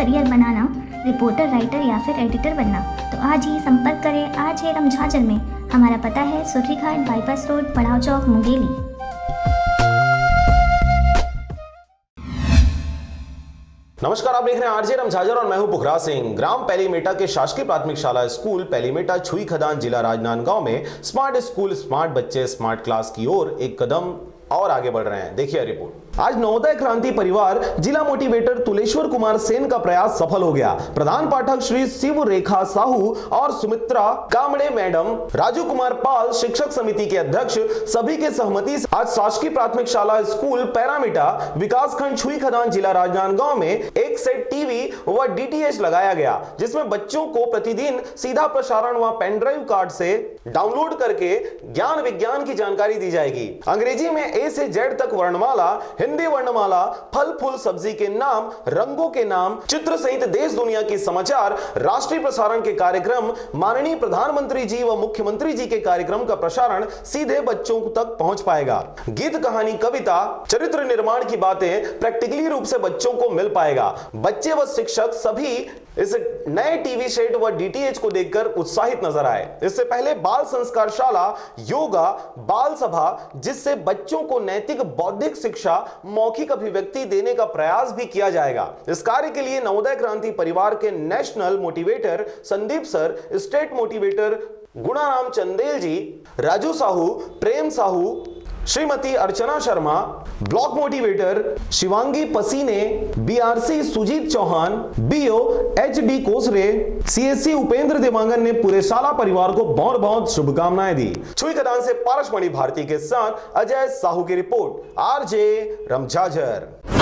Career बनाना, reporter, writer या फिर editor बनना, तो आज ही संपर्क करें आज है रमझाझर में। हमारा पता है सुर्री घाट, बाईपास रोड, पड़ाव चौक, मुंगेली। नमस्कार, आप देख रहे हैं आरजे रमझाझर और मैं हूं पुखराज सिंह। ग्राम पैलीमेटा के शासकीय प्राथमिक शाला स्कूल पैलीमेटा छुई खदान जिला राजनांदगांव में स्मार्ट स्कूल स्मार्ट बच्चे स्मार्ट क्लास की ओर एक कदम और आगे बढ़ रहे हैं। देखिए रिपोर्ट। आज नवोदय क्रांति परिवार जिला मोटिवेटर तुलेश्वर कुमार सेन का प्रयास सफल हो गया। प्रधान पाठक श्री शिव रेखा साहू और सुमित्रा कामड़े मैडम, राजू कुमार पाल शिक्षक समिति के अध्यक्ष, सभी के सहमति से आज शासकीय प्राथमिक शाला स्कूल पैरामीटा विकास खंड छुई खदान जिला राजनांदगांव में एक सेट टीवी व डीटीएच लगाया गया, जिसमें बच्चों को प्रतिदिन सीधा प्रसारण व पेन ड्राइव कार्ड से डाउनलोड करके ज्ञान विज्ञान की जानकारी दी जाएगी। अंग्रेजी में ए से जेड तक वर्णमाला, हिंदी वर्णमाला, फल फूल सब्जी के नाम, रंगों के नाम, चित्र सहित देश दुनिया के समाचार, राष्ट्रीय प्रसारण के कार्यक्रम, माननीय प्रधानमंत्री जी व मुख्यमंत्री जी के कार्यक्रम का प्रसारण सीधे बच्चों तक पहुंच पाएगा। गीत, कहानी, कविता, चरित्र निर्माण की बातें प्रैक्टिकली रूप से बच्चों को मिल पाएगा। बच्चे व शिक्षक सभी इस नए टीवी सेट व डीटीएच को देखकर उत्साहित नजर आए। इससे पहले बाल संस्कार शाला, योगा, बाल सभा, जिससे बच्चों को नैतिक बौद्धिक शिक्षा, मौखिक अभिव्यक्ति देने का प्रयास भी किया जाएगा। इस कार्य के लिए नवोदय क्रांति परिवार के national motivator Sandeep sir, state motivator Gunaram Chandel ji, Raju Sahu, Prem Sahu, Shrimati Archana Sharma, block motivator Shivangi Pasine, BRC Sujeet Chauhan, BO HD Kosre, CSC Upendra Dewangan ने पूरे शाला परिवार को बहुत बहुत शुभकामनाएं दी। छुई खदान से पारसमणि भारती के साथ अजय साहू की रिपोर्ट, आरजे रमझाझर।